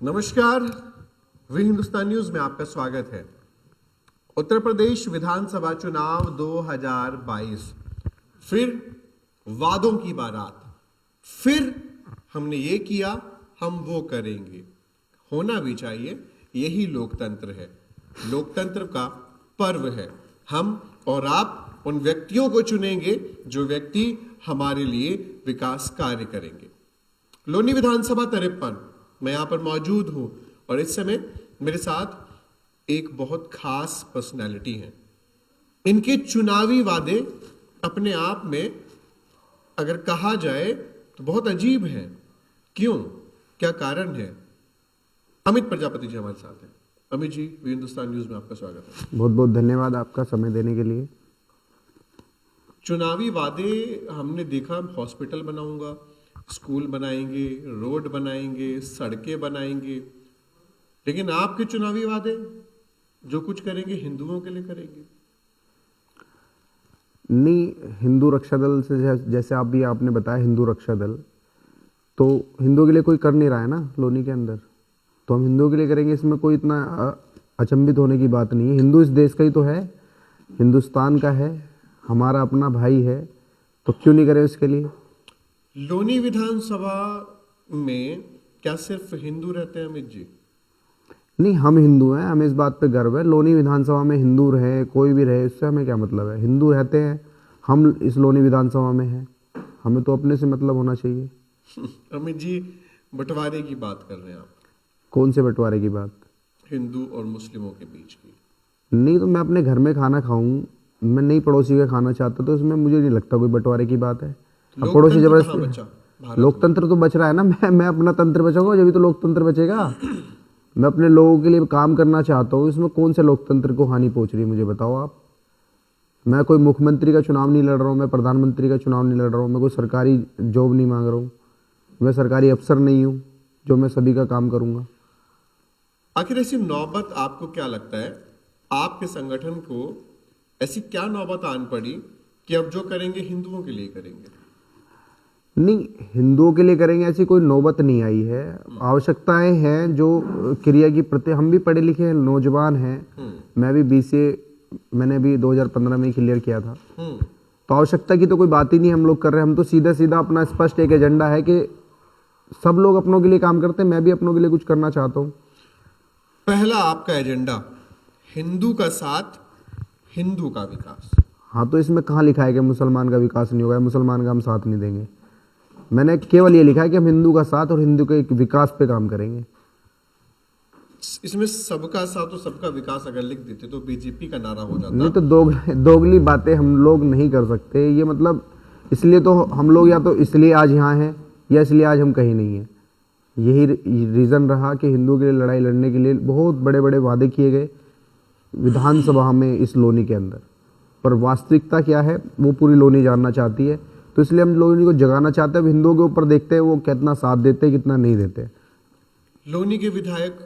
नमस्कार, we Hindustan news में आपका स्वागत है। उत्तर प्रदेश विधानसभा चुनाव 2022, फिर वादों की बारात, फिर हमने ये किया, हम वो करेंगे। होना भी चाहिए, यही लोकतंत्र है। लोकतंत्र का पर्व है। हम और आप उन व्यक्तियों को चुनेंगे जो व्यक्ति हमारे लिए विकास कार्य करेंगे। लोनी विधानसभा 53, मैं यहां पर मौजूद हूं और इस समय मेरे साथ एक बहुत खास पर्सनैलिटी है। इनके चुनावी वादे अपने आप में अगर कहा जाए तो बहुत अजीब है। क्यों, क्या कारण है? अमित प्रजापति जी हमारे साथ हैं। अमित जी, वी हिंदुस्तान न्यूज में आपका स्वागत है। बहुत बहुत धन्यवाद आपका समय देने के लिए। चुनावी वादे हमने देखा, हॉस्पिटल बनाऊंगा, स्कूल बनाएंगे, रोड बनाएंगे, सड़कें बनाएंगे, लेकिन आपके चुनावी वादे जो कुछ करेंगे हिंदुओं के लिए करेंगे। नहीं, हिंदू रक्षा दल से जैसे आप भी आपने बताया हिंदू रक्षा दल, तो हिंदुओं के लिए कोई कर नहीं रहा है ना लोनी के अंदर, तो हम हिंदुओं के लिए करेंगे, इसमें कोई इतना अचंभित होने की बात नहीं है। हिंदू इस देश का ही तो है, हिंदुस्तान का है, हमारा अपना भाई है, तो क्यों नहीं करें उसके लिए। लोनी विधानसभा में क्या सिर्फ हिंदू रहते हैं अमित जी? नहीं, हम हिंदू हैं, हमें इस बात पे गर्व है। लोनी विधानसभा में हिंदू रहे, कोई भी रहे, इससे हमें क्या मतलब है। हिंदू रहते हैं, हम इस लोनी विधानसभा में हैं, हमें तो अपने से मतलब होना चाहिए। अमित जी, बंटवारे की बात कर रहे हैं आप? कौन से बंटवारे की बात? हिंदू और मुस्लिमों के बीच की। नहीं, तो मैं अपने घर में खाना खाऊं, मैं नहीं पड़ोसी का खाना चाहता, तो इसमें मुझे नहीं लगता कोई बंटवारे की बात है। अब पड़ोसी जबरदस्ती, लोकतंत्र तो बच रहा है ना। मैं अपना तंत्र बचाऊंगा जब तो लोकतंत्र बचेगा। मैं अपने लोगों के लिए काम करना चाहता हूँ, इसमें कौन से लोकतंत्र को हानि पहुंच रही है मुझे बताओ आप। मैं कोई मुख्यमंत्री का चुनाव नहीं लड़ रहा हूँ, मैं प्रधानमंत्री का चुनाव नहीं लड़ रहा हूँ, मैं कोई सरकारी जॉब नहीं मांग रहा हूँ, मैं सरकारी अफसर नहीं हूँ जो मैं सभी का काम करूँगा। आखिर ऐसी नौबत आपको क्या लगता है, आपके संगठन को ऐसी क्या नौबत आन पड़ी कि अब जो करेंगे हिंदुओं के लिए करेंगे? नहीं, हिंदुओं के लिए करेंगे ऐसी कोई नौबत नहीं आई है। आवश्यकताएं हैं जो क्रिया की प्रति, हम भी पढ़े लिखे नौजवान हैं, मैं भी बीसीए मैंने भी 2015 में ही क्लियर किया था, तो आवश्यकता की तो कोई बात ही नहीं हम लोग कर रहे हैं। हम तो सीधा सीधा अपना स्पष्ट एक एजेंडा है कि सब लोग अपनों के लिए काम करते हैं, मैं भी अपनों के लिए कुछ करना चाहता हूँ। पहला आपका एजेंडा हिंदू का साथ, हिंदू का विकास। हाँ, तो इसमें कहाँ लिखा है कि मुसलमान का विकास नहीं होगा, मुसलमान का हम साथ नहीं देंगे। मैंने केवल ये लिखा है कि हम हिंदू का साथ और हिंदू के विकास पे काम करेंगे। इसमें सबका साथ और सबका विकास अगर लिख देते तो बीजेपी का नारा हो जाता। नहीं, तो दोगली बातें हम लोग नहीं कर सकते। ये मतलब इसलिए तो हम लोग या तो इसलिए आज यहाँ हैं या इसलिए आज हम कहीं नहीं हैं। यही रीज़न रहा कि हिंदुओं के लिए लड़ाई लड़ने के लिए बहुत बड़े बड़े वादे किए गए विधानसभा में इस लोनी के अंदर, पर वास्तविकता क्या है वो पूरी लोनी जानना चाहती है, तो इसलिए हम लोनी को जगाना चाहते हैं। हिंदुओं के ऊपर देखते हैं वो कितना साथ देते हैं, कितना नहीं देते। लोनी के विधायक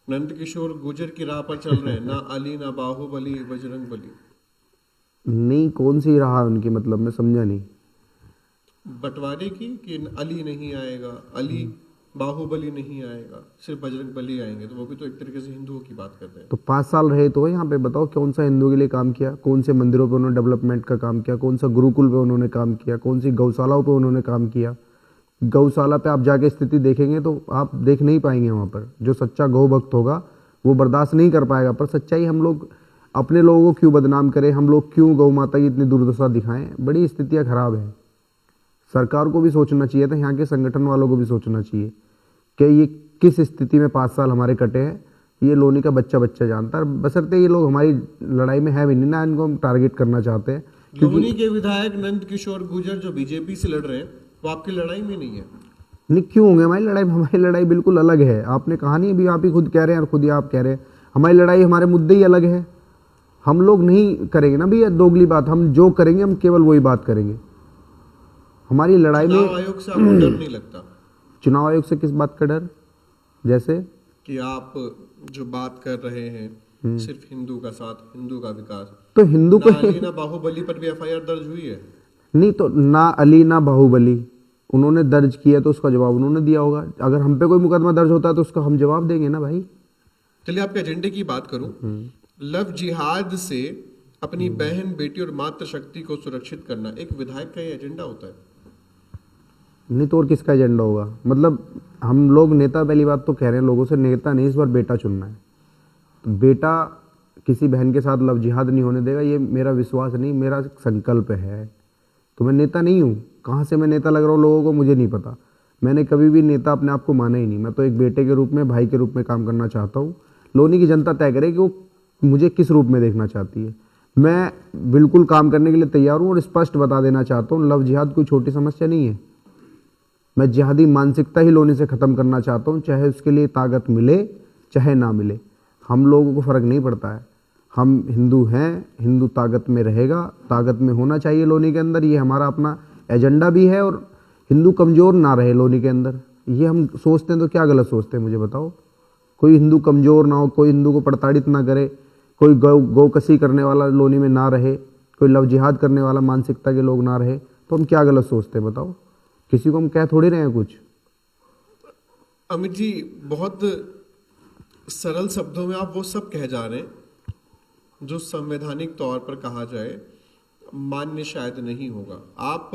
नंद किशोर गुर्जर की राह पर चल रहे हैं, ना अली, ना बाहुबली, बजरंग बली। नहीं, कौन सी राह उनकी, मतलब मैं समझा नहीं। बंटवारे की कि अली नहीं आएगा, अली बाहुबली नहीं आएगा, सिर्फ बजरंग बली आएंगे, तो वो भी तो एक तरीके से हिंदुओं की बात करते हैं। तो 5 साल रहे तो यहाँ पे बताओ कौन सा हिंदुओं के लिए काम किया, कौन से मंदिरों पे उन्होंने डेवलपमेंट का काम किया, कौन सा गुरुकुल पे उन्होंने काम किया, कौन सी गौशालाओं पे उन्होंने काम किया। गौशाला पे आप जाके स्थिति देखेंगे तो आप देख नहीं पाएंगे। वहाँ पर जो सच्चा गौ भक्त होगा वो बर्दाश्त नहीं कर पाएगा। पर सच्चाई हम लोग अपने लोगों को क्यों बदनाम करें, हम लोग क्यों गौ माता की इतनी दुर्दशा दिखाएं। बड़ी स्थितियाँ खराब हैं। सरकार को भी सोचना चाहिए था, यहाँ के संगठन वालों को भी सोचना चाहिए कि ये किस स्थिति में 5 साल हमारे कटे हैं। ये लोनी का बच्चा बच्चा जानता है, बशर्ते ये लोग हमारी लड़ाई में है भी नहीं ना, इनको हम टारगेट करना चाहते हैं। लोनी के विधायक नंद किशोर गुर्जर जो बीजेपी से लड़ रहे हैं वो आपकी लड़ाई में नहीं है। नहीं, क्यों होंगे हमारी लड़ाई बिल्कुल अलग है। आपने कहा नहीं, अभी आप ही खुद कह रहे हैं और खुद ही आप कह रहे हैं हमारी लड़ाई, हमारे मुद्दे ही अलग है। हम लोग नहीं करेंगे ना भैया दोगली बात, हम जो करेंगे हम केवल वही बात करेंगे। हमारी लड़ाई में चुनाव आयोग से आपको डर नहीं लगता? चुनाव आयोग से किस बात का डर? जैसे कि आप जो बात कर रहे हैं सिर्फ हिंदू का साथ, हिंदू का विकास, तो हिंदू ना अली ना बाहुबली पर भी एफआईआर दर्ज हुई है। नहीं, तो ना अली ना बाहुबली, उन्होंने दर्ज किया तो उसका जवाब उन्होंने दिया होगा। अगर हम पे कोई मुकदमा दर्ज होता है तो उसका हम जवाब देंगे ना भाई। चलिए आपके एजेंडे की बात करूं। लव जिहाद से अपनी बहन, बेटी और मातृशक्ति को सुरक्षित करना एक विधायक का ये एजेंडा होता है। नहीं तो और किसका एजेंडा होगा? मतलब हम लोग नेता, पहली बात तो कह रहे हैं लोगों से, नेता नहीं, इस बार बेटा चुनना है। तो बेटा किसी बहन के साथ लव जिहाद नहीं होने देगा, ये मेरा विश्वास नहीं, मेरा संकल्प है। तो मैं नेता नहीं हूँ, कहाँ से मैं नेता लग रहा हूँ लोगों को मुझे नहीं पता। मैंने कभी भी नेता अपने आप को माना ही नहीं। मैं तो एक बेटे के रूप में, भाई के रूप में काम करना चाहता हूँ। लोनी की जनता तय करे कि वो मुझे किस रूप में देखना चाहती है। मैं बिल्कुल काम करने के लिए तैयार हूँ और स्पष्ट बता देना चाहता हूँ, लव जिहाद कोई छोटी समस्या नहीं है। मैं जिहादी मानसिकता ही लोनी से ख़त्म करना चाहता हूँ, चाहे उसके लिए ताकत मिले चाहे ना मिले। हम लोगों को फ़र्क नहीं पड़ता है। हम हिंदू हैं, हिंदू ताकत में रहेगा, ताकत में होना चाहिए लोनी के अंदर। ये हमारा अपना एजेंडा भी है। और हिंदू कमज़ोर ना रहे लोनी के अंदर, ये हम सोचते हैं तो क्या गलत सोचते हैं मुझे बताओ। कोई हिंदू कमज़ोर ना हो, कोई हिंदू को प्रताड़ित ना करे, कोई गौकसी करने वाला लोनी में ना रहे, कोई लव जिहाद करने वाला मानसिकता के लोग ना रहे, तो हम क्या गलत सोचते हैं बताओ। किसी को हम कह थोड़ी रहे हैं कुछ। अमित जी, बहुत सरल शब्दों में आप वो सब कह जा रहे हैं जो संवैधानिक तौर पर कहा जाए मान्य शायद नहीं होगा। आप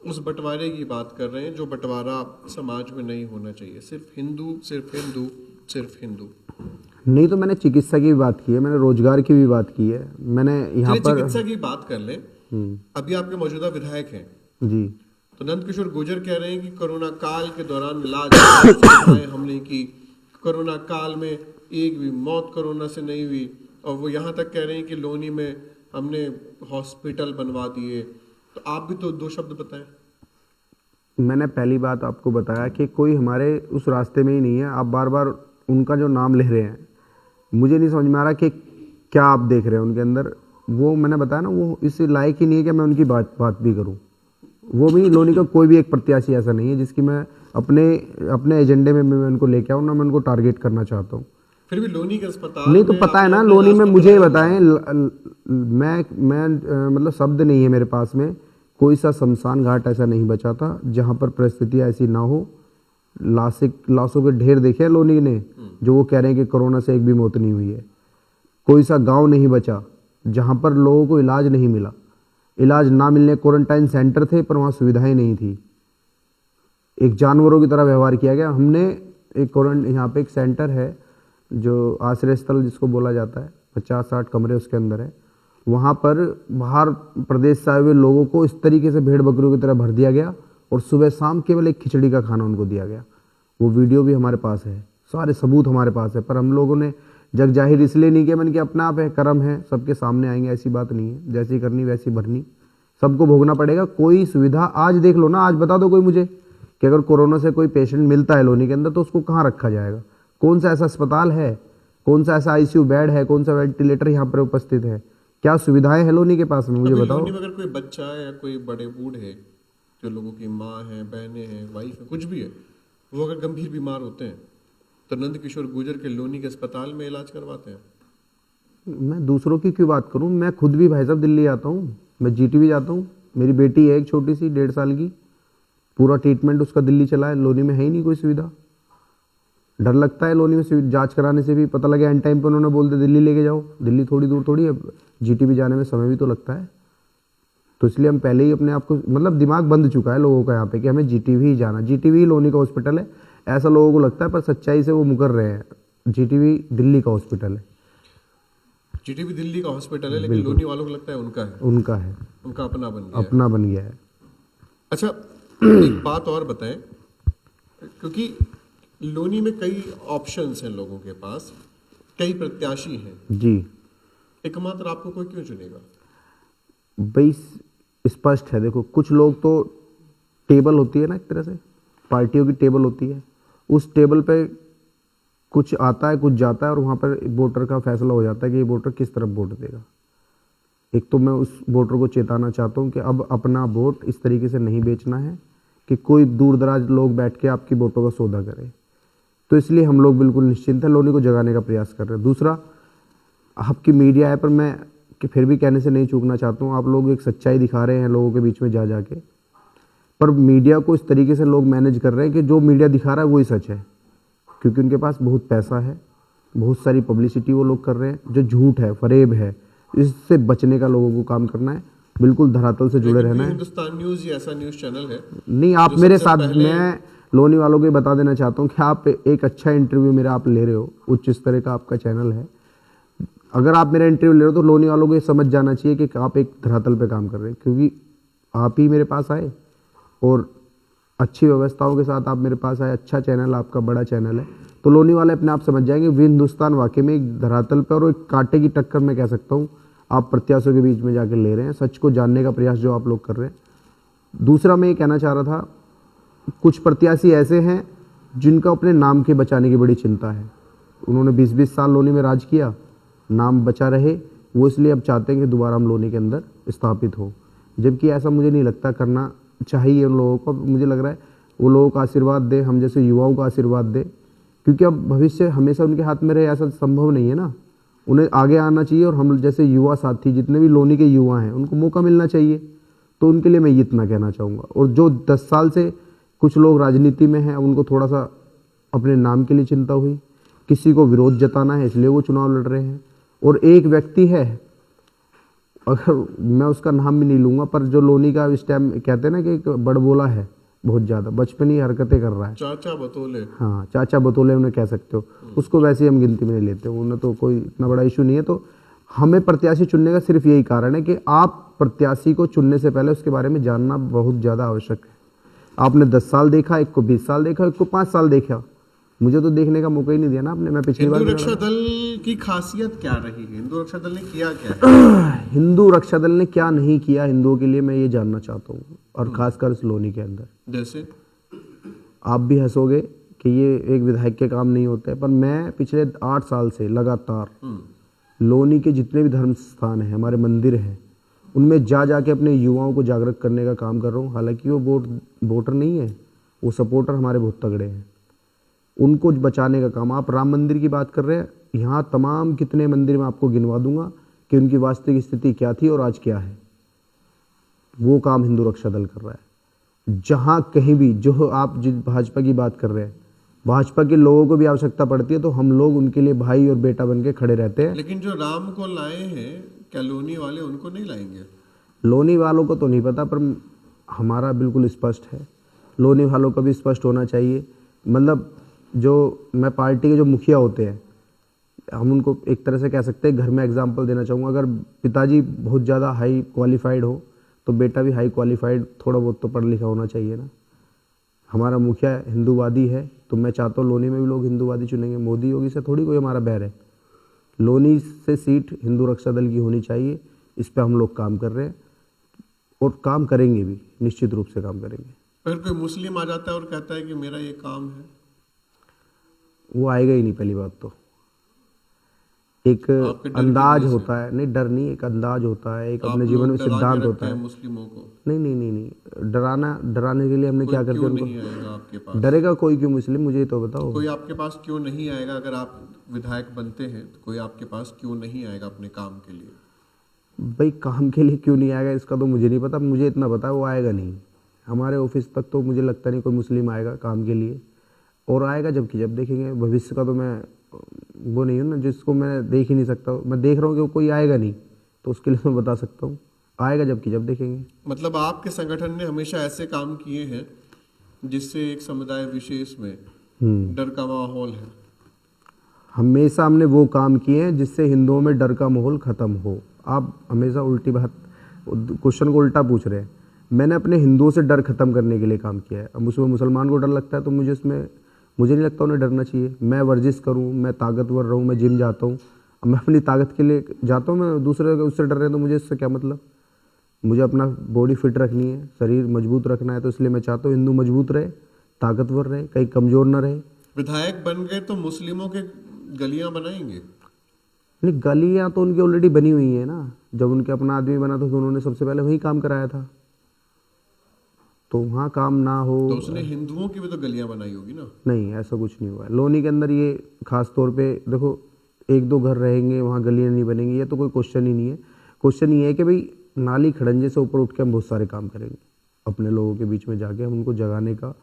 उस बंटवारे की बात कर रहे हैं जो बंटवारा समाज में नहीं होना चाहिए। सिर्फ हिंदू, सिर्फ हिंदू, सिर्फ हिंदू। नहीं तो मैंने चिकित्सा की भी बात की है, मैंने रोजगार की भी बात की है, मैंने यहाँ पर चिकित्सा की बात कर लें। अभी आपके मौजूदा विधायक हैं जी, तो नंद किशोर गुर्जर कह रहे हैं कि कोरोना काल के दौरान इलाज हमने की, कोरोना काल में एक भी मौत कोरोना से नहीं हुई। और वो यहाँ तक कह रहे हैं कि लोनी में हमने हॉस्पिटल बनवा दिए। तो आप भी तो दो शब्द बताएं। मैंने पहली बात आपको बताया कि कोई हमारे उस रास्ते में ही नहीं है। आप बार बार उनका जो नाम ले रहे हैं, मुझे नहीं समझ में आ रहा कि क्या आप देख रहे हैं उनके अंदर। वो मैंने बताया ना, वो इस लायक ही नहीं है कि मैं उनकी बात भी करूं। वो भी लोनी का कोई भी एक प्रत्याशी ऐसा नहीं है जिसकी मैं अपने एजेंडे में मैं उनको लेके आऊँ, ना मैं उनको टारगेट करना चाहता हूँ। फिर भी लोनी के अस्पताल नहीं तो पता है ना, लोनी में मुझे बताएं, मैं मतलब शब्द नहीं है मेरे पास में, कोई सा शमशान घाट ऐसा नहीं बचा था जहां पर परिस्थितियां ऐसी ना हो। लाशों के ढेर देखे लोनी ने, जो वो कह रहे हैं कि कोरोना से एक भी मौत नहीं हुई है। कोई सा गांव नहीं बचा जहां पर लोगों को इलाज नहीं मिला। इलाज ना मिलने क्वारंटाइन सेंटर थे पर वहां सुविधाएं नहीं थी। एक जानवरों की तरह व्यवहार किया गया। हमने एक यहाँ पे एक सेंटर है जो आश्रय स्थल जिसको बोला जाता है, 50-60 कमरे उसके अंदर है। वहाँ पर बाहर प्रदेश से आए हुए लोगों को इस तरीके से भेड़ बकरियों की तरह भर दिया गया और सुबह शाम केवल एक खिचड़ी का खाना उनको दिया गया। वो वीडियो भी हमारे पास है, सारे सबूत हमारे पास है। पर हम लोगों ने जग जाहिर इसलिए नहीं किया, मैंने कि अपना आप है, कर्म है, सबके सामने आएंगे, ऐसी बात नहीं है। जैसी करनी वैसी भरनी, सबको भोगना पड़ेगा। कोई सुविधा आज देख लो ना, आज बता दो कोई मुझे कि अगर कोरोना से कोई पेशेंट मिलता है लोनी के अंदर तो उसको कहाँ रखा जाएगा? कौन सा ऐसा अस्पताल है, कौन सा ऐसा आईसीयू बेड है, कौन सा वेंटिलेटर यहाँ पर उपस्थित है? क्या सुविधाएं है लोनी के पास में, मुझे बताओ। लोनी में अगर कोई बच्चा है या कोई बड़े बूढ़े जो लोगों की माँ है, बहनें हैं, वाइफ है, कुछ भी है, वो अगर गंभीर बीमार होते हैं तो नंद किशोर गुर्जर के लोनी के अस्पताल में इलाज करवाते हैं। मैं दूसरों की क्यों बात करूं? मैं खुद भी भाई साहब दिल्ली आता हूँ, मैं जीटीवी जाता हूँ। मेरी बेटी है एक छोटी सी 1.5 साल की, पूरा ट्रीटमेंट उसका दिल्ली चला है। लोनी में है ही नहीं कोई सुविधा। डर लगता है लोनी में जांच कराने से भी। पता लगे एंड टाइम पे उन्होंने बोल दिया दिल्ली लेके जाओ। दिल्ली थोड़ी दूर थोड़ी है, जीटीवी जाने में समय भी तो लगता है। तो इसलिए हम पहले ही अपने आप को, मतलब दिमाग बंद चुका है लोगों का यहाँ पे कि हमें जीटीवी ही जाना। जीटीवी ही लोनी का हॉस्पिटल है ऐसा लोगों को लगता है, पर सच्चाई से वो मुकर रहे हैं। जीटीवी दिल्ली का हॉस्पिटल है। जीटीवी दिल्ली का हॉस्पिटल है, लेकिन लोनी वालों को लगता है उनका है, उनका अपना बन गया अपना बन गया है। अच्छा, एक बात और बताएं, क्योंकि लोनी में कई ऑप्शंस हैं लोगों के पास, कई प्रत्याशी हैं जी। एकमात्र आपको कोई क्यों चुनेगा? भाई स्पष्ट है, देखो कुछ लोग तो, टेबल होती है ना एक तरह से, पार्टियों की टेबल होती है, उस टेबल पे कुछ आता है कुछ जाता है और वहाँ पर वोटर का फैसला हो जाता है कि ये वोटर किस तरफ वोट देगा। एक तो मैं उस वोटर को चेताना चाहता हूँ कि अब अपना वोट इस तरीके से नहीं बेचना है कि कोई दूर दराज लोग बैठ के आपकी वोटों का सौदा करे। तो इसलिए हम लोग बिल्कुल निश्चिंत है, लोनी को जगाने का प्रयास कर रहे हैं। दूसरा, आपकी मीडिया है, पर मैं कि फिर भी कहने से नहीं चूकना चाहता हूँ, आप लोग एक सच्चाई दिखा रहे हैं लोगों के बीच में जा जाके। पर मीडिया को इस तरीके से लोग मैनेज कर रहे हैं कि जो मीडिया दिखा रहा है वही सच है, क्योंकि उनके पास बहुत पैसा है, बहुत सारी पब्लिसिटी वो लोग कर रहे हैं। जो झूठ है, फरेब है, इससे बचने का लोगों को काम करना है, बिल्कुल धरातल से जुड़े रहना है। हिंदुस्तान न्यूज ये ऐसा न्यूज चैनल है नहीं, आप मेरे साथ, मैं लोनी वालों को बता देना चाहता हूँ कि आप एक अच्छा इंटरव्यू मेरा आप ले रहे हो, उच्च स्तर का आपका चैनल है। अगर आप मेरा इंटरव्यू ले रहे हो तो लोनी वालों को ये समझ जाना चाहिए कि आप एक धरातल पे काम कर रहे हैं, क्योंकि आप ही मेरे पास आए और अच्छी व्यवस्थाओं के साथ आप मेरे पास आए, अच्छा चैनल, आपका बड़ा चैनल है, तो लोनी वाले अपने आप समझ जाएंगे वी हिंदुस्तान वाकई में एक धरातल पर और एक कांटे की टक्कर मैं कह सकता हूँ आप प्रत्याशियों के बीच में जाकर ले रहे हैं, सच को जानने का प्रयास जो आप लोग कर रहे हैं। दूसरा मैं ये कहना चाह रहा था, कुछ प्रत्याशी ऐसे हैं जिनका अपने नाम के बचाने की बड़ी चिंता है। उन्होंने 20-20 साल लोनी में राज किया, नाम बचा रहे, वो इसलिए अब चाहते हैं कि दोबारा हम लोनी के अंदर स्थापित हो, जबकि ऐसा मुझे नहीं लगता करना चाहिए उन लोगों को। मुझे लग रहा है वो लोगों का आशीर्वाद दे, हम जैसे युवाओं का आशीर्वाद दे, क्योंकि अब भविष्य हमेशा उनके हाथ में रहे ऐसा संभव नहीं है ना। उन्हें आगे आना चाहिए और हम जैसे युवा साथी जितने भी लोनी के युवा हैं उनको मौका मिलना चाहिए। तो उनके लिए मैं ये इतना कहना चाहूँगा। और जो 10 साल से कुछ लोग राजनीति में हैं, उनको थोड़ा सा अपने नाम के लिए चिंता हुई, किसी को विरोध जताना है इसलिए वो चुनाव लड़ रहे हैं। और एक व्यक्ति है, अगर मैं उसका नाम भी नहीं लूँगा, पर जो लोनी का इस टाइम कहते हैं ना कि एक बड़बोला है, बहुत ज़्यादा बचपनी हरकतें कर रहा है, चाचा बतौले। हाँ, चाचा बतौले उन्हें कह सकते हो, उसको वैसे ही हम गिनती में नहीं लेते, उन्हें तो कोई इतना बड़ा इशू नहीं है। तो हमें प्रत्याशी चुनने का सिर्फ यही कारण है कि आप प्रत्याशी को चुनने से पहले उसके बारे में जानना बहुत ज़्यादा आवश्यक है। आपने 10 साल देखा, एक को 20 साल देखा, एक को 5 साल देखा, मुझे तो देखने का मौका ही नहीं दिया ना आपने। मैं पिछली बार हिंदू रक्षा दल की खासियत क्या रही है? हिंदू रक्षा दल ने किया क्या है? हिंदू रक्षा दल ने क्या नहीं किया हिंदुओं के लिए, मैं ये जानना चाहता हूँ, और खासकर इस लोनी के अंदर। जैसे आप भी हंसोगे कि ये एक विधायक के काम नहीं होते, पर मैं पिछले 8 साल से लगातार लोनी के जितने भी धर्म स्थान हैं, हमारे मंदिर हैं, उनमें जाके अपने युवाओं को जागरूक करने का काम कर रहा हूँ। हालांकि वो वोटर नहीं है, वो सपोर्टर हमारे बहुत तगड़े हैं, उनको बचाने का काम। आप राम मंदिर की बात कर रहे हैं, यहाँ तमाम कितने मंदिर मैं आपको गिनवा दूंगा कि उनकी वास्तविक स्थिति क्या थी और आज क्या है। वो काम हिंदू रक्षा दल कर रहा है। जहाँ कहीं भी जो आप जिस भाजपा की बात कर रहे हैं, भाजपा के लोगों को भी आवश्यकता पड़ती है तो हम लोग उनके लिए भाई और बेटा बन के खड़े रहते हैं। लेकिन जो राम को लाए हैं, क्या लोनी वाले उनको नहीं लाएंगे? लोनी वालों को तो नहीं पता, पर हमारा बिल्कुल स्पष्ट है, लोनी वालों का भी स्पष्ट होना चाहिए। मतलब जो मैं पार्टी के जो मुखिया होते हैं, हम उनको एक तरह से कह सकते हैं, घर में एग्जाम्पल देना चाहूँगा, अगर पिताजी बहुत ज़्यादा हाई क्वालिफाइड हो तो बेटा भी हाई क्वालिफाइड थोड़ा बहुत तो पढ़ा लिखा होना चाहिए ना। हमारा मुखिया हिंदूवादी है तो मैं चाहता हूँ लोनी में भी लोग हिंदूवादी चुनेंगे। मोदी योगी से थोड़ी कोई हमारा बैर है, लोनी से सीट हिंदू रक्षा दल की होनी चाहिए। इस पर हम लोग काम कर रहे हैं और काम करेंगे भी, निश्चित रूप से काम करेंगे। अगर कोई मुस्लिम आ जाता है और कहता है कि मेरा ये काम है, वो आएगा ही नहीं। पहली बात तो एक अंदाज होता है, नहीं डर नहीं, एक अंदाज होता है, एक अपने जीवन में सिद्धांत होता है। मुस्लिमों को नहीं, डराने के लिए हमने क्या करके उनको नहीं आएगा आपके पास? डरेगा कोई क्यों मुस्लिम, मुझे ये तो बताओ। कोई आपके पास क्यों नहीं आएगा? अगर आप विधायक बनते हैं तो कोई आपके पास क्यों नहीं आएगा अपने काम के लिए? भाई काम के लिए क्यों नहीं आएगा इसका तो मुझे नहीं पता, मुझे इतना पता है वो आएगा नहीं। हमारे ऑफिस तक तो मुझे लगता नहीं कोई मुस्लिम आएगा काम के लिए, और आएगा जबकि जब देखेंगे। भविष्य का तो मैं वो नहीं हूँ ना जिसको मैं देख ही नहीं सकता। मैं देख रहा हूँ कि कोई आएगा नहीं तो उसके लिए मैं बता सकता हूँ, आएगा जबकि जब देखेंगे। मतलब आपके संगठन ने हमेशा ऐसे काम किए हैं जिससे एक समुदाय विशेष में डर का माहौल है? हमेशा हमने वो काम किए हैं जिससे हिंदुओं में डर का माहौल खत्म हो। आप हमेशा उल्टी बात, क्वेश्चन को उल्टा पूछ रहे हैं। मैंने अपने हिंदुओं से डर खत्म करने के लिए काम किया है। अब उसमें मुसलमान को डर लगता है तो मुझे नहीं लगता उन्हें डरना चाहिए। मैं वर्जिश करूं, मैं ताकतवर रहूं, मैं जिम जाता हूं, अब मैं अपनी ताकत के लिए जाता हूं। मैं दूसरे उससे डर रहे हैं तो मुझे इससे क्या मतलब? मुझे अपना बॉडी फिट रखनी है, शरीर मजबूत रखना है, तो इसलिए मैं चाहता हूँ हिंदू मजबूत रहे, ताकतवर रहे, कहीं कमज़ोर ना रहे। विधायक बन गए तो मुस्लिमों के गलियां बनाएंगे? नहीं, गलियाँ तो उनकी ऑलरेडी बनी हुई हैं ना। जब उनके अपना आदमी बना था तो उन्होंने सबसे पहले वहीं काम कराया था, तो वहाँ काम ना हो तो उसने हिंदुओं की भी तो गलियां बनाई होगी ना? नहीं, ऐसा कुछ नहीं हुआ है लोनी के अंदर। ये खास तौर पे देखो, 1-2 घर रहेंगे वहाँ गलियाँ नहीं बनेंगी, ये तो कोई क्वेश्चन ही नहीं है। क्वेश्चन ये है कि भाई नाली खड़ंजे से ऊपर उठ के हम बहुत सारे काम करेंगे। अपने लोगों के बीच में जाके हम उनको जगाने का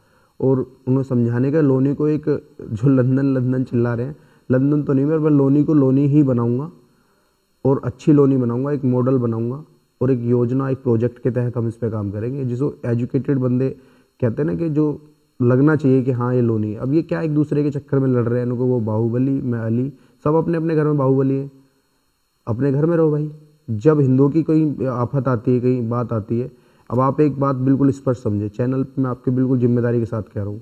और उन्हें समझाने का। लोनी को एक, जो लंदन लंदन चिल्ला रहे हैं, लंदन तो नहीं, मैं लोनी को लोनी ही बनाऊंगा और अच्छी लोनी बनाऊंगा, एक मॉडल बनाऊंगा और एक योजना, एक प्रोजेक्ट के तहत हम इस पे काम करेंगे। जिसको एजुकेटेड बंदे कहते हैं ना, कि जो लगना चाहिए कि हाँ ये लोनी है। अब ये क्या एक दूसरे के चक्कर में लड़ रहे हैं, इनको वो बाहुबली, मैं अली, सब अपने अपने घर में बाहुबली है। अपने घर में रहो भाई। जब हिंदुओं की कोई आफत आती है, कहीं बात आती है, अब आप एक बात बिल्कुल स्पष्ट समझे, चैनल पे मैं आपके बिल्कुल जिम्मेदारी के साथ कह रहा हूँ,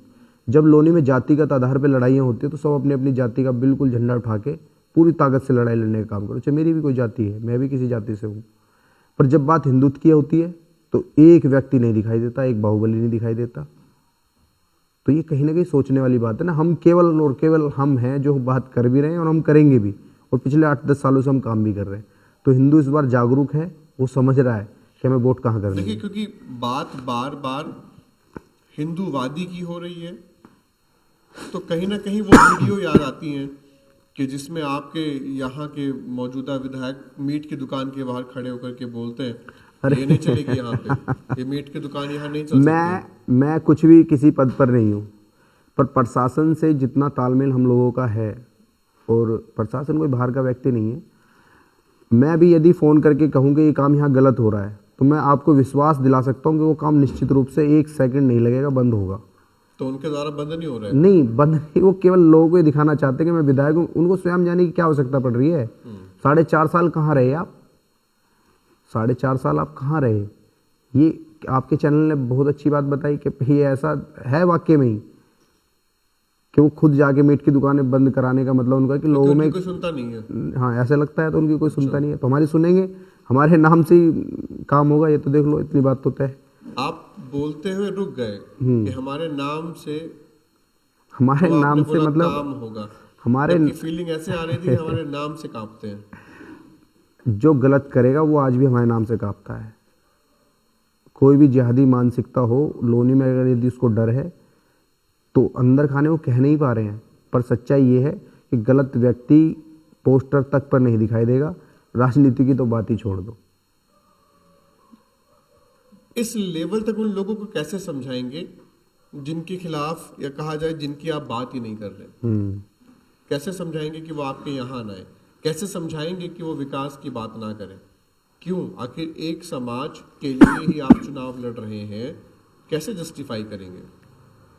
जब लोनी में जातिगत आधार पर लड़ाइयाँ होती है तो सब अपनी अपनी जाति का बिल्कुल झंडा उठा के पूरी ताकत से लड़ाई लड़ने का काम करो। चाहे मेरी भी कोई जाति है, मैं भी किसी जाति से हूँ, पर जब बात हिंदुत्व की होती है तो एक व्यक्ति नहीं दिखाई देता, एक बाहुबली नहीं दिखाई देता। तो ये कहीं ना कहीं सोचने वाली बात है ना। हम केवल और केवल हम हैं जो बात कर भी रहे हैं और हम करेंगे भी, और पिछले 8-10 सालों से हम काम भी कर रहे हैं। तो हिंदू इस बार जागरूक है, वो समझ रहा है कि हमें वोट कहाँ करनी है। देखिए, क्योंकि बात बार बार हिंदूवादी की हो रही है, तो कहीं ना कहीं वो वीडियो याद आती हैं कि जिसमें आपके यहाँ के मौजूदा विधायक मीट की दुकान के बाहर खड़े होकर के बोलते हैं ये नहीं चलेगी यहाँ पे, ये मीट की दुकान यहाँ नहीं चल सकती। मैं कुछ भी किसी पद पर नहीं हूँ, पर प्रशासन से जितना तालमेल हम लोगों का है, और प्रशासन कोई बाहर का व्यक्ति नहीं है, मैं भी यदि फ़ोन करके कहूँ कि ये काम यहाँ गलत हो रहा है, तो मैं आपको विश्वास दिला सकता हूँ कि वो काम निश्चित रूप से 1 सेकंड नहीं लगेगा, बंद होगा। तो उनके द्वारा बंद नहीं हो रहा है? नहीं, बंद नहीं, वो केवल लोगों को ये दिखाना चाहते हैं कि मैं विधायक हूँ। उनको स्वयं जाने की क्या आवश्यकता पड़ रही है? 4.5 साल कहाँ रहे आप? 4.5 साल आप कहाँ रहे? ये आपके चैनल ने बहुत अच्छी बात बताई कि ये ऐसा है वाकई में ही कि वो खुद जाके मीट की दुकानें बंद कराने का मतलब उनका कि लोगों में कोई सुनता नहीं है। हाँ, ऐसा लगता है तो उनकी कोई सुनता नहीं है, तो हमारी सुनेंगे, हमारे नाम से ही काम होगा। ये तो देख लो, इतनी बात तो तय। आप बोलते हुए रुक गए कि हमारे नाम से, हमारे तो नाम आपने से बोला मतलब काम होगा, हमारे फीलिंग ऐसे आ रही थी कि हमारे नाम से कांपते हैं। जो गलत करेगा वो आज भी हमारे नाम से कांपता है। कोई भी जिहादी मानसिकता हो, लोनी में अगर यदि उसको डर है तो अंदर खाने वो कह नहीं पा रहे हैं, पर सच्चाई ये है कि गलत व्यक्ति पोस्टर तक पर नहीं दिखाई देगा। राजनीति की तो बात ही छोड़ दो। इस लेवल तक उन लोगों को कैसे समझाएंगे जिनके खिलाफ, या कहा जाए जिनकी आप बात ही नहीं कर रहे? कैसे समझाएंगे कि वो आपके यहाँ ना आए? कैसे समझाएंगे कि वो विकास की बात ना करें? क्यों? आखिर एक समाज के लिए ही आप चुनाव लड़ रहे हैं, कैसे जस्टिफाई करेंगे?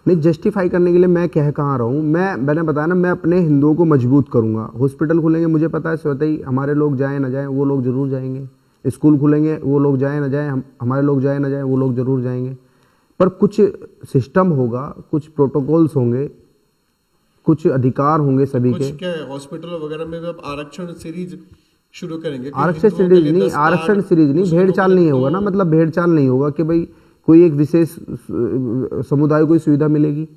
नहीं, जस्टिफाई करने के लिए मैं कह कहाँ रहा हूँ। मैंने बताया ना, मैं अपने हिंदुओं को मजबूत करूँगा। हॉस्पिटल खुलेंगे, मुझे पता है स्वतः ही हमारे लोग जाएँ ना जाएँ, वो लोग जरूर जाएंगे। स्कूल खुलेंगे, वो लोग जाएँ ना जाएँ, हमारे लोग जाएँ ना जाएँ, वो लोग जरूर जाएंगे। पर कुछ सिस्टम होगा, कुछ प्रोटोकॉल्स होंगे, कुछ अधिकार होंगे सभी के। क्या है, हॉस्पिटल वगैरह में अब आरक्षण सीरीज शुरू करेंगे? आरक्षण सीरीज नहीं, आरक्षण सीरीज नहीं, भेड़ चाल नहीं होगा ना, मतलब भेड़ चाल नहीं होगा कि भाई कोई एक विशेष समुदाय को सुविधा मिलेगी।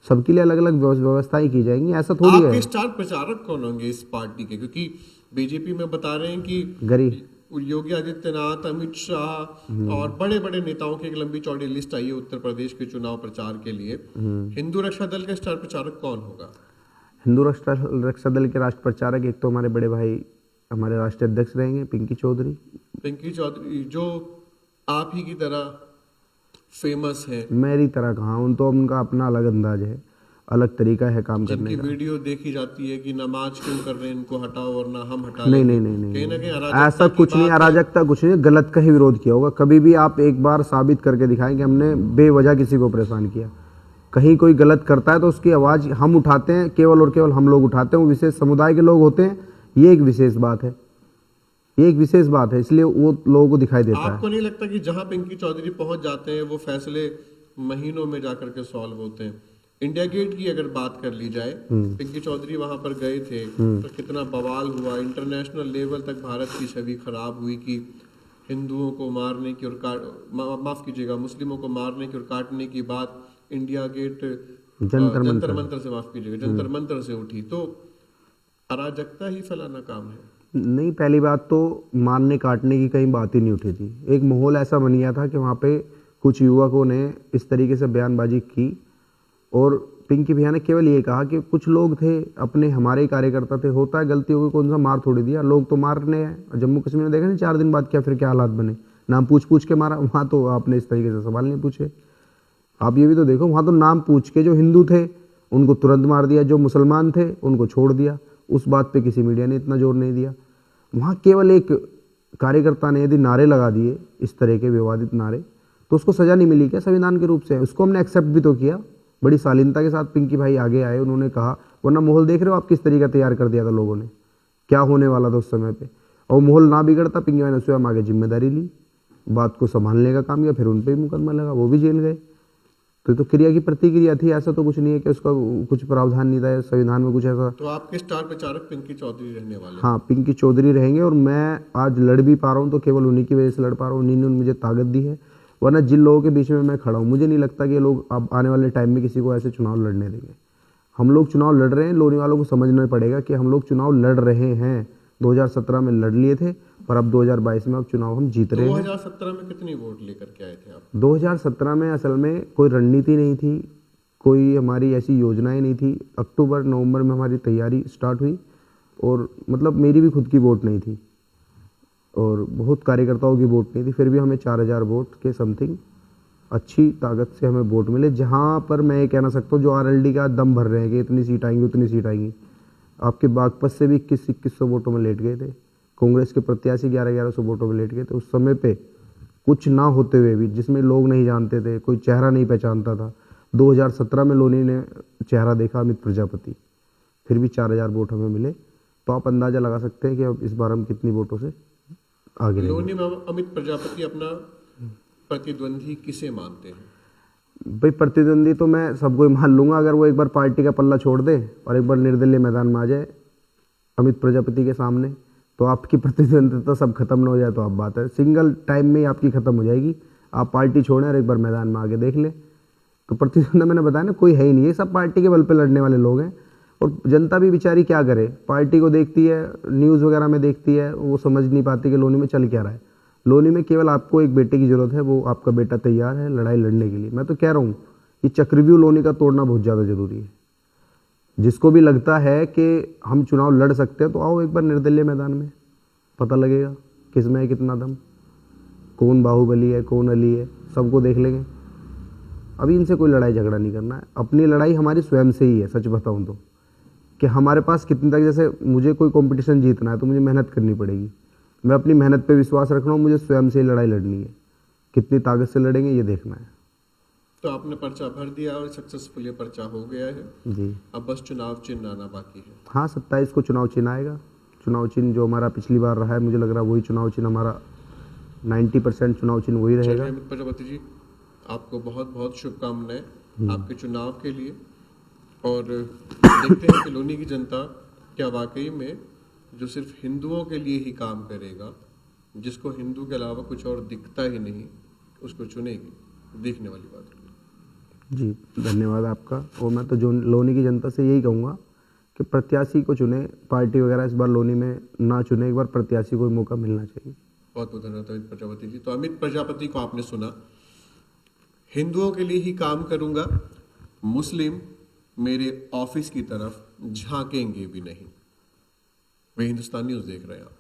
सबके लिए अलग अलग व्यवस्थाएं की जाएंगी, ऐसा थोड़ी है। आपके स्टार प्रचारक कौन होंगे इस पार्टी के? क्योंकि बीजेपी में बता रहे हैं कि गरीब योगी आदित्यनाथ, अमित शाह और बड़े बड़े नेताओं की एक लंबी चौड़ी लिस्ट आई है उत्तर प्रदेश के चुनाव प्रचार के लिए। हिंदू रक्षा दल का स्टार प्रचारक कौन होगा? हिंदू रक्षा दल के राष्ट्र प्रचारक एक तो हमारे बड़े भाई, हमारे राष्ट्रीय अध्यक्ष रहेंगे पिंकी चौधरी। पिंकी चौधरी जो आप ही की तरह फेमस है। मेरी तरह कहाँ, उन तो उनका अपना अलग अंदाज है, अलग तरीका है काम करने का। वीडियो देखी जाती है कि नमाज क्यों कर रहे हैं, इनको हटाओ वरना हम हटा नहीं लेंगे। नहीं नहीं कहीं ना नहीं, कहीं ऐसा कुछ नहीं, अराजकता कुछ नहीं, गलत का ही विरोध किया होगा। कभी भी आप एक बार साबित करके दिखाएं कि हमने बेवजह किसी को परेशान किया। कहीं कोई गलत करता है तो उसकी आवाज़ हम उठाते हैं, केवल और केवल हम लोग उठाते हैं, वो विशेष समुदाय के लोग होते हैं। ये एक विशेष बात है, ये एक विशेष बात है, इसलिए वो लोगों को दिखाई देता है। आपको नहीं लगता कि जहां पिंकी चौधरी पहुंच जाते हैं वो फैसले महीनों में जाकर के सॉल्व होते हैं? इंडिया गेट की अगर बात कर ली जाए, पिंकी चौधरी वहां पर गए थे तो कितना बवाल हुआ, इंटरनेशनल लेवल तक भारत की छवि खराब हुई कि हिंदुओं को मारने की और माफ कीजिएगा, मुस्लिमों को मारने की और काटने की बात इंडिया गेट जंतर मंतर से, माफ कीजिएगा, जंतर मंतर से उठी। तो अराजकता ही फैलाना काम है। नहीं, पहली बात तो मारने काटने की कहीं बात ही नहीं उठी थी। एक माहौल ऐसा बन गया था कि वहाँ पे कुछ युवकों ने इस तरीके से बयानबाजी की, और पिंकी भैया ने केवल ये कहा कि कुछ लोग थे अपने, हमारे कार्यकर्ता थे, होता है गलती होगी, कौन सा मार थोड़ी दिया, लोग तो मारने हैं। जम्मू कश्मीर में देखा नहीं 4 दिन बाद क्या फिर क्या हालात बने, नाम पूछ पूछ के मारा। वहाँ तो आपने इस तरीके से सवाल नहीं पूछे। आप ये भी तो देखो, वहाँ तो नाम पूछ के जो हिंदू थे उनको तुरंत मार दिया, जो मुसलमान थे उनको छोड़ दिया। उस बात पे किसी मीडिया ने इतना जोर नहीं दिया। वहाँ केवल एक कार्यकर्ता ने यदि नारे लगा दिए इस तरह के विवादित नारे, तो उसको सज़ा नहीं मिली क्या संविधान के रूप से? उसको हमने एक्सेप्ट भी तो किया। बड़ी शालीनता के साथ पिंकी भाई आगे आए, उन्होंने कहा, वरना माहौल देख रहे हो आप किस तरीका तैयार कर दिया था लोगों ने, क्या होने वाला था उस समय पे। और माहौल ना बिगड़ता, पिंकी भाई ने स्वयं आगे जिम्मेदारी ली, बात को संभालने का काम किया, फिर उन पर भी मुकदमा लगा, वो भी जेल गए। तो क्रिया की प्रतिक्रिया थी, ऐसा तो कुछ नहीं है कि उसका कुछ प्रावधान नहीं था संविधान में कुछ ऐसा। तो आपके स्टार प्रचारक पिंकी चौधरी रहने वाले? हाँ, पिंकी चौधरी रहेंगे। और मैं आज लड़ भी पा रहा हूँ तो केवल उन्हीं की वजह से लड़ पा रहा हूँ, उन्हीं ने मुझे ताकत दी है। वरना जिन लोगों के बीच में मैं खड़ा हूँ, मुझे नहीं लगता कि ये लोग अब आने वाले टाइम में किसी को ऐसे चुनाव लड़ने देंगे। हम लोग चुनाव लड़ रहे हैं, लोनी वालों को समझना पड़ेगा कि हम लोग चुनाव लड़ रहे हैं। 2017 में लड़ लिए थे, पर अब 2022 में अब चुनाव हम जीत रहे हैं। 2017 में कितनी वोट लेकर के आए थे आप? 2017 में असल में कोई रणनीति नहीं थी, कोई हमारी ऐसी योजनाएं नहीं थी। अक्टूबर नवंबर में हमारी तैयारी स्टार्ट हुई, और मतलब मेरी भी खुद की वोट नहीं थी और बहुत कार्यकर्ताओं की वोट नहीं थी, फिर भी हमें 4000 वोट के समथिंग अच्छी ताकत से हमें वोट मिले। जहाँ पर मैं ये कहना सकता हूँ, जो आरएलडी का दम भर रहे हैं कि इतनी सीट आएंगी उतनी सीट आएंगी, आपके बागपत से भी 2100 वोटों में लेट गए थे। कांग्रेस के प्रत्याशी 1100 वोटों में लेट गए थे। उस समय पे कुछ ना होते हुए भी, जिसमें लोग नहीं जानते थे, कोई चेहरा नहीं पहचानता था, 2017 में लोनी ने चेहरा देखा, अमित प्रजापति, फिर भी 4000 वोट हमें मिले। तो आप अंदाजा लगा सकते हैं कि अब इस बार हम कितनी वोटों से आगे रहेंगे। लोनी में अमित प्रजापति अपना प्रतिद्वंदी किसे मानते हैं? भाई प्रतिद्वंदी तो मैं सबको ही मान लूंगा, अगर वो एक बार पार्टी का पल्ला छोड़ दे और एक बार निर्दलीय मैदान में आ जाए अमित प्रजापति के सामने, तो आपकी प्रतिद्वंदिता सब खत्म ना हो जाए तो आप बात है, सिंगल टाइम में ही आपकी खत्म हो जाएगी। आप पार्टी छोड़ें और एक बार मैदान में आगे देख लें। तो प्रतिद्वंदी मैंने बताया ना, कोई है ही नहीं, ये सब पार्टी के बल पे लड़ने वाले लोग हैं। और जनता भी बेचारी क्या करे, पार्टी को देखती है, न्यूज़ वगैरह में देखती है, वो समझ नहीं पाती कि लोनी में चल क्या रहा है। लोनी में केवल आपको एक बेटे की जरूरत है, वो आपका बेटा तैयार है लड़ाई लड़ने के लिए। मैं तो कह रहा हूँ ये चक्रव्यूह लोनी का तोड़ना बहुत ज़्यादा जरूरी है। जिसको भी लगता है कि हम चुनाव लड़ सकते हैं, तो आओ एक बार निर्दलीय मैदान में, पता लगेगा किस में है कितना दम, कौन बाहुबली है कौन अली है, सबको देख लेंगे। अभी इनसे कोई लड़ाई झगड़ा नहीं करना है, अपनी लड़ाई हमारी स्वयं से ही है। सच बताऊं तो कि हमारे पास कितनी तक, जैसे मुझे कोई कंपटीशन जीतना है तो मुझे मेहनत करनी पड़ेगी, मैं अपनी मेहनत पे विश्वास रख रहा हूँ, मुझे स्वयं से ही लड़ाई लड़नी है। कितनी ताकत से लड़ेंगे ये देखना है। तो आपने पर्चा भर दिया और सक्सेसफुली पर्चा हो गया है जी, अब बस चुनाव चिन्ह आना बाकी है। हाँ 27 को चुनाव चिन्ह आएगा। चुनाव चिन्ह जो हमारा पिछली बार रहा है, मुझे लग रहा है वही चुनाव चिन्ह हमारा 90% चुनाव चिन्ह वही रहेगा। अमित प्रजापति जी, आपको बहुत बहुत शुभकामनाएं आपके चुनाव के लिए। और देखते हैं कि लोनी की जनता क्या वाकई में जो सिर्फ हिंदुओं के लिए ही काम करेगा, जिसको हिंदू के अलावा कुछ और दिखता ही नहीं, उसको चुनेगी। देखने वाली बात है। जी धन्यवाद आपका। और मैं तो जो लोनी की जनता से यही कहूँगा कि प्रत्याशी को चुने, पार्टी वगैरह इस बार लोनी में ना चुने, एक बार प्रत्याशी को मौका मिलना चाहिए। बहुत बहुत धन्यवाद अमित प्रजापति जी। तो अमित प्रजापति को आपने सुना, हिंदुओं के लिए ही काम करूंगा, मुस्लिम मेरे ऑफिस की तरफ झांकेंगे भी नहीं। वे हिंदुस्तान न्यूज़ देख रहे हैं आप।